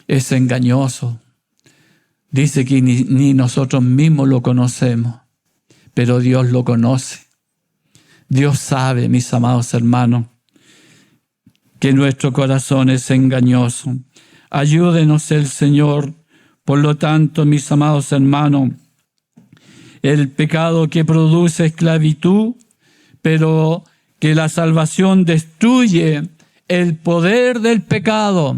Es engañoso. Dice que ni nosotros mismos lo conocemos, pero Dios lo conoce. Dios sabe, mis amados hermanos, que nuestro corazón es engañoso. Ayúdenos el Señor. Por lo tanto, mis amados hermanos, el pecado que produce esclavitud, pero que la salvación destruye el poder del pecado.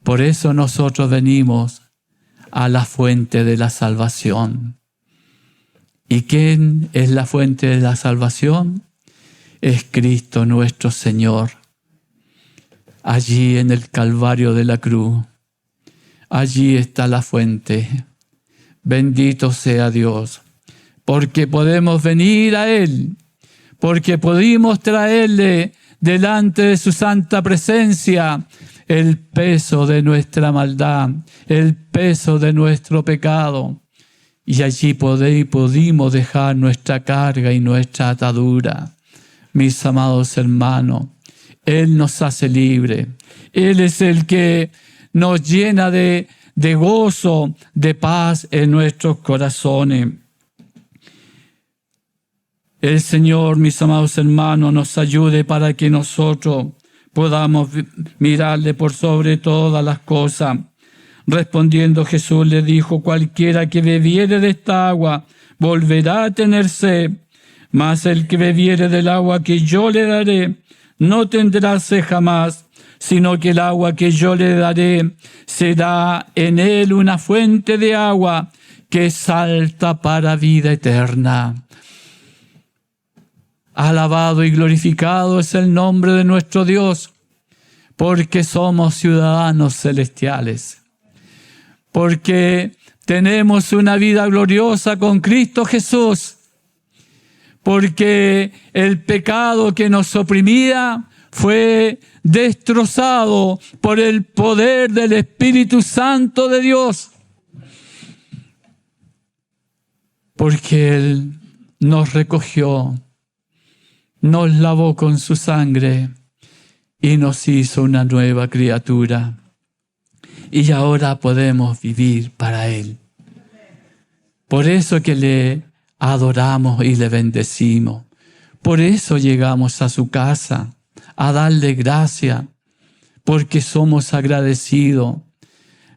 Por eso nosotros venimos a la fuente de la salvación. ¿Y quién es la fuente de la salvación? Es Cristo nuestro Señor. Allí en el Calvario de la cruz, allí está la fuente. Bendito sea Dios, porque podemos venir a Él, porque pudimos traerle delante de su santa presencia el peso de nuestra maldad, el peso de nuestro pecado. Y allí pudimos dejar nuestra carga y nuestra atadura. Mis amados hermanos, Él nos hace libre. Él es el que nos llena de gozo, de paz en nuestros corazones. El Señor, mis amados hermanos, nos ayude para que nosotros podamos mirarle por sobre todas las cosas. Respondiendo Jesús le dijo: cualquiera que bebiere de esta agua volverá a tener sed, mas el que bebiere del agua que yo le daré no tendrá sed jamás, sino que el agua que yo le daré será en él una fuente de agua que salta para vida eterna. Alabado y glorificado es el nombre de nuestro Dios, porque somos ciudadanos celestiales, porque tenemos una vida gloriosa con Cristo Jesús, porque el pecado que nos oprimía fue destrozado por el poder del Espíritu Santo de Dios. porque Él nos recogió, nos lavó con su sangre y nos hizo una nueva criatura. Y ahora podemos vivir para Él. Por eso que le adoramos y le bendecimos. Por eso llegamos a su casa a darle gracias, porque somos agradecidos.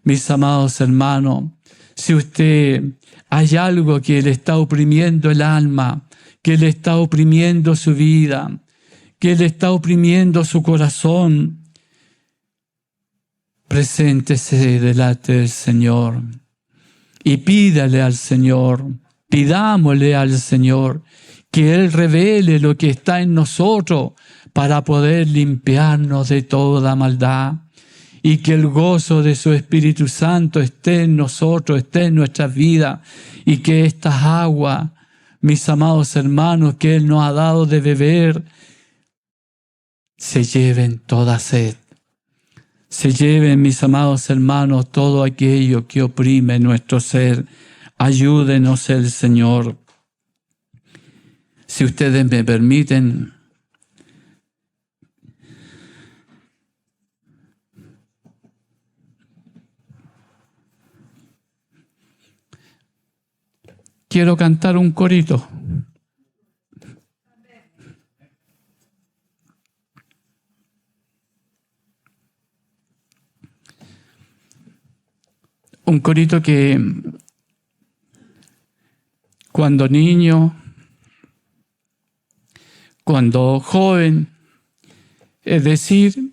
Mis amados hermanos, si usted hay algo que le está oprimiendo el alma, que le está oprimiendo su vida, que le está oprimiendo su corazón, preséntese delante del Señor y pídale al Señor, pidámosle al Señor que Él revele lo que está en nosotros para poder limpiarnos de toda maldad y que el gozo de su Espíritu Santo esté en nosotros, esté en nuestras vidas y que estas aguas, mis amados hermanos, que Él nos ha dado de beber, se lleven toda sed. Se lleven, mis amados hermanos, todo aquello que oprime nuestro ser. Ayúdenos el Señor. Si ustedes me permiten, quiero cantar un corito. Un corito que cuando niño, cuando joven, es decir,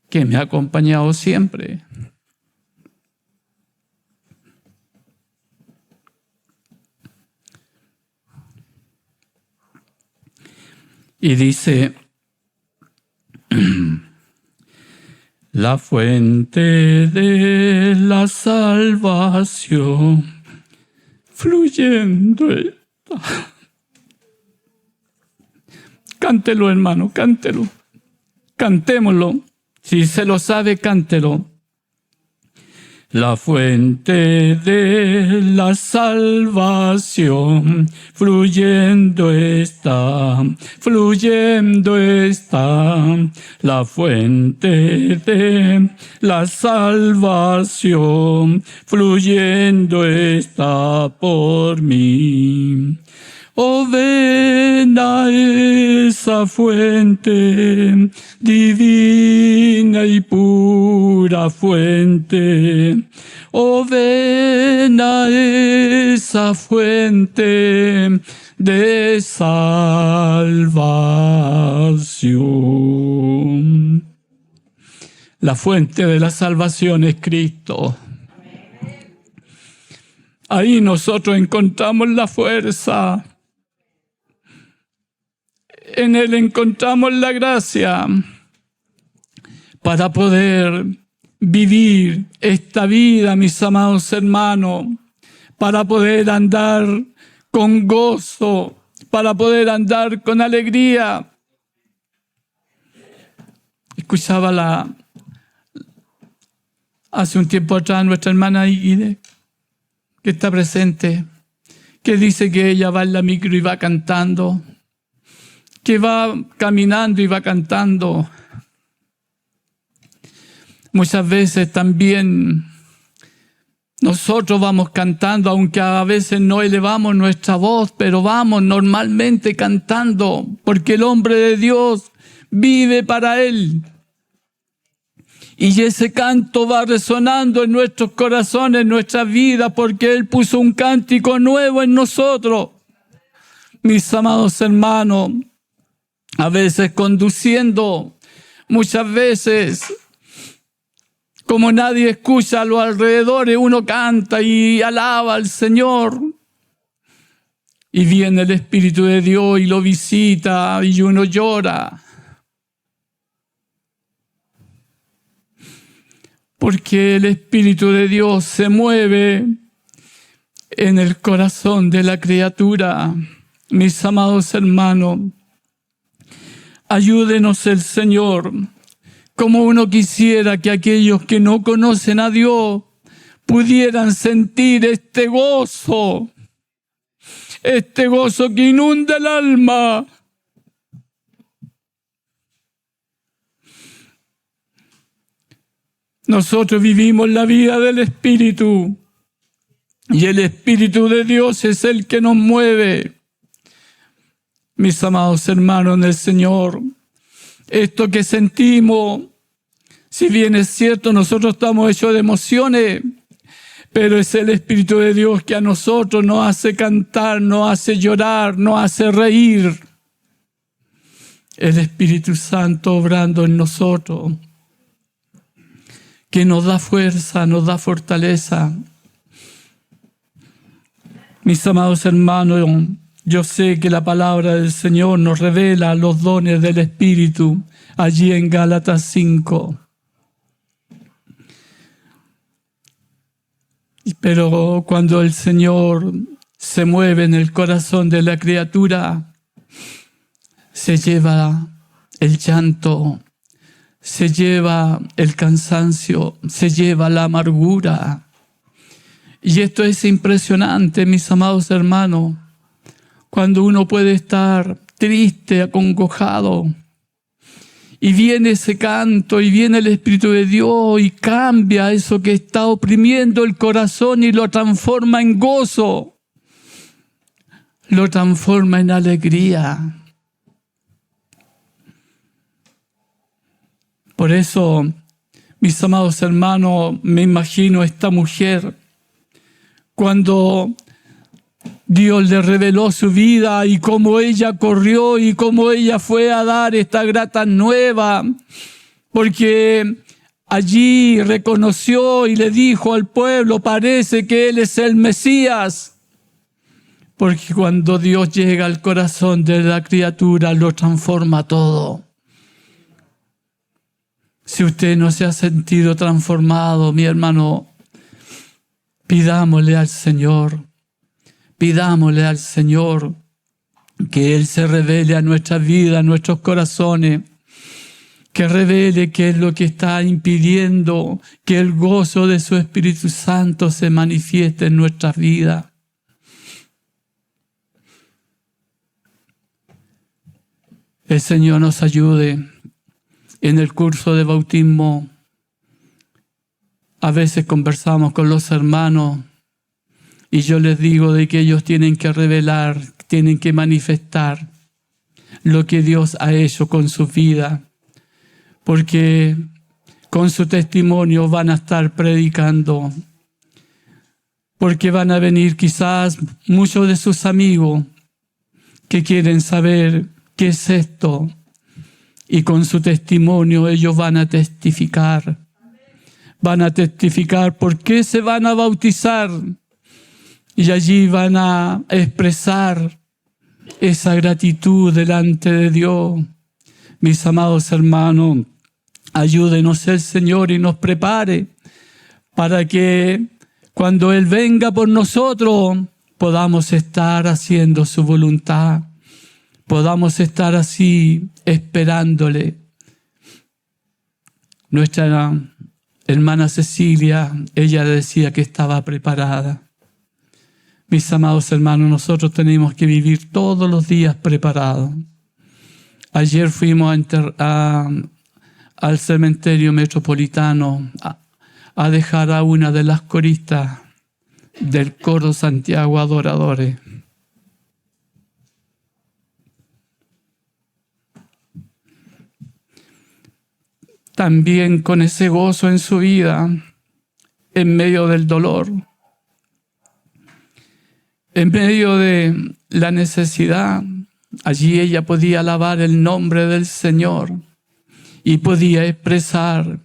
que me ha acompañado siempre. Y dice: la fuente de la salvación fluyendo está. Cántelo, hermano, cántelo. Cantémoslo. Si se lo sabe, cántelo. La fuente de la salvación fluyendo está, fluyendo está. La fuente de la salvación fluyendo está por mí. Oh, ven a esa fuente, divina y pura fuente. Oh, ven a esa fuente de salvación. La fuente de la salvación es Cristo. Ahí nosotros encontramos la fuerza. En Él encontramos la gracia para poder vivir esta vida, mis amados hermanos, para poder andar con gozo, para poder andar con alegría. Escuchaba hace un tiempo atrás nuestra hermana Ide, que está presente, que dice que ella va en la micro y va cantando, que va caminando y va cantando. Muchas veces también nosotros vamos cantando, aunque a veces no elevamos nuestra voz, pero vamos normalmente cantando, porque el hombre de Dios vive para Él. Y ese canto va resonando en nuestros corazones, en nuestras vidas, porque Él puso un cántico nuevo en nosotros. Mis amados hermanos, a veces conduciendo, muchas veces, como nadie escucha a los alrededores, uno canta y alaba al Señor. Y viene el Espíritu de Dios y lo visita y uno llora. Porque el Espíritu de Dios se mueve en el corazón de la criatura. Mis amados hermanos, ayúdenos el Señor, como uno quisiera que aquellos que no conocen a Dios pudieran sentir este gozo este gozo que inunda el alma. Nosotros vivimos la vida del Espíritu y el Espíritu de Dios es el que nos mueve. Mis amados hermanos en el Señor, esto que sentimos, si bien es cierto, nosotros estamos hechos de emociones, pero es el Espíritu de Dios que a nosotros nos hace cantar, nos hace llorar, nos hace reír. El Espíritu Santo obrando en nosotros, que nos da fuerza, nos da fortaleza. Mis amados hermanos, yo sé que la palabra del Señor nos revela los dones del Espíritu allí en Gálatas 5. Pero cuando el Señor se mueve en el corazón de la criatura, se lleva el llanto, se lleva el cansancio, se lleva la amargura. Y esto es impresionante, mis amados hermanos, cuando uno puede estar triste, acongojado, y viene ese canto, y viene el Espíritu de Dios, y cambia eso que está oprimiendo el corazón y lo transforma en gozo, lo transforma en alegría. Por eso, mis amados hermanos, me imagino esta mujer, cuando Dios le reveló su vida y cómo ella corrió y cómo ella fue a dar esta grata nueva, porque allí reconoció y le dijo al pueblo, parece que Él es el Mesías, porque cuando Dios llega al corazón de la criatura, lo transforma todo. Si usted no se ha sentido transformado, mi hermano, pidámosle al Señor que Él se revele a nuestras vidas, a nuestros corazones, que revele qué es lo que está impidiendo que el gozo de su Espíritu Santo se manifieste en nuestras vidas. El Señor nos ayude. En el curso de bautismo, a veces conversamos con los hermanos y yo les digo de que ellos tienen que revelar, tienen que manifestar lo que Dios ha hecho con su vida, porque con su testimonio van a estar predicando, porque van a venir quizás muchos de sus amigos que quieren saber qué es esto. Y con su testimonio ellos van a testificar. Van a testificar por qué se van a bautizar. Y allí van a expresar esa gratitud delante de Dios. Mis amados hermanos, ayúdenos el Señor y nos prepare para que cuando Él venga por nosotros podamos estar haciendo su voluntad. Podamos estar así esperándole. Nuestra hermana Cecilia, ella decía que estaba preparada. Mis amados hermanos, nosotros tenemos que vivir todos los días preparados. Ayer fuimos al cementerio metropolitano a dejar a una de las coristas del coro Santiago Adoradores. También con ese gozo en su vida, en medio del dolor, en medio de la necesidad, allí ella podía alabar el nombre del Señor y podía expresar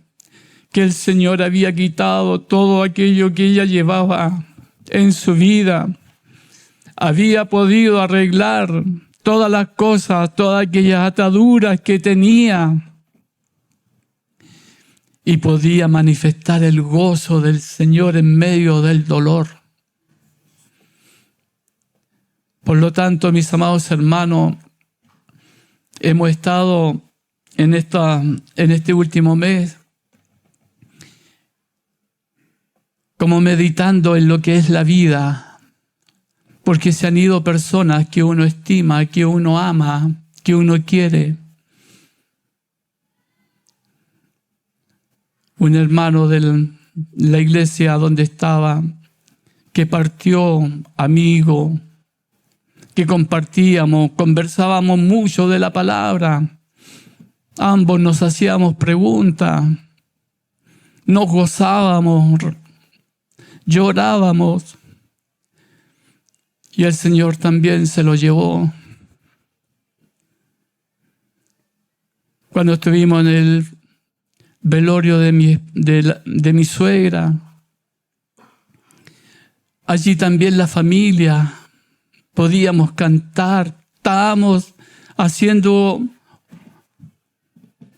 que el Señor había quitado todo aquello que ella llevaba en su vida. Había podido arreglar todas las cosas, todas aquellas ataduras que tenía. Y podía manifestar el gozo del Señor en medio del dolor. Por lo tanto, mis amados hermanos, hemos estado en este último mes como meditando en lo que es la vida, porque se han ido personas que uno estima, que uno ama, que uno quiere. Un hermano de la iglesia donde estaba, que partió, amigo, que compartíamos, conversábamos mucho de la palabra. Ambos nos hacíamos preguntas, nos gozábamos, llorábamos. Y el Señor también se lo llevó. Cuando estuvimos en el velorio de mi suegra, allí también la familia, podíamos cantar, estábamos haciendo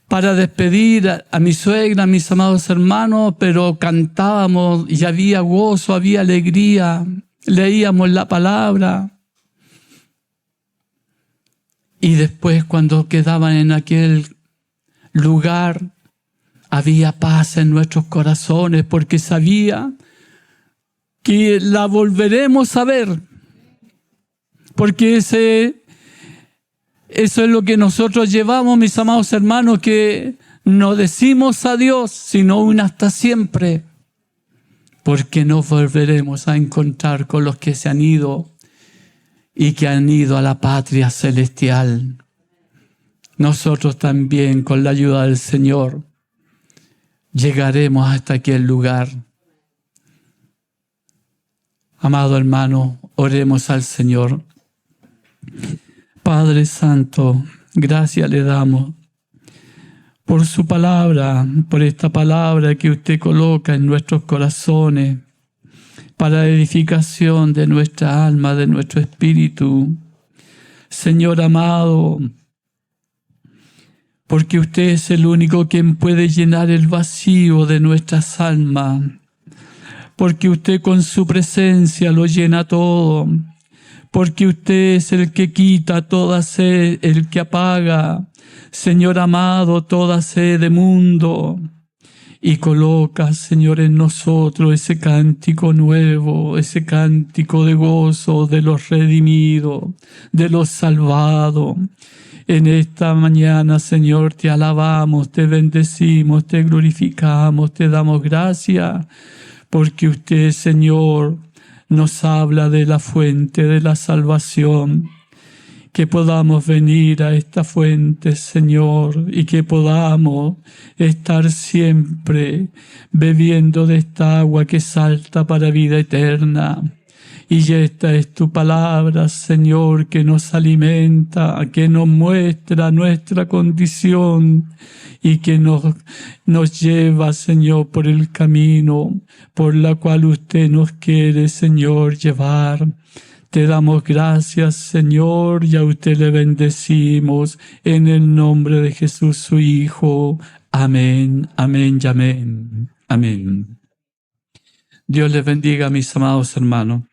para despedir a mi suegra, a mis amados hermanos, pero cantábamos y había gozo, había alegría, leíamos la palabra. Y después, cuando quedaban en aquel lugar, había paz en nuestros corazones, porque sabía que la volveremos a ver, porque eso es lo que nosotros llevamos, mis amados hermanos, que no decimos adiós, sino un hasta siempre, porque nos volveremos a encontrar con los que se han ido y que han ido a la patria celestial. Nosotros también, con la ayuda del Señor, llegaremos hasta aquel lugar. Amado hermano, oremos al Señor. Padre Santo, gracias le damos por su palabra, por esta palabra que usted coloca en nuestros corazones para edificación de nuestra alma, de nuestro espíritu. Señor amado, porque usted es el único quien puede llenar el vacío de nuestras almas, porque usted con su presencia lo llena todo, porque usted es el que quita toda sed, el que apaga, Señor amado, toda sed de mundo, y coloca, Señor, en nosotros ese cántico nuevo, ese cántico de gozo de los redimidos, de los salvados. En esta mañana, Señor, te alabamos, te bendecimos, te glorificamos, te damos gracias, porque usted, Señor, nos habla de la fuente de la salvación. Que podamos venir a esta fuente, Señor, y que podamos estar siempre bebiendo de esta agua que salta para vida eterna. Y esta es tu palabra, Señor, que nos alimenta, que nos muestra nuestra condición y que nos lleva, Señor, por el camino por la cual usted nos quiere, Señor, llevar. Te damos gracias, Señor, y a usted le bendecimos en el nombre de Jesús, su Hijo. Amén, amén y amén. Amén. Dios les bendiga, mis amados hermanos.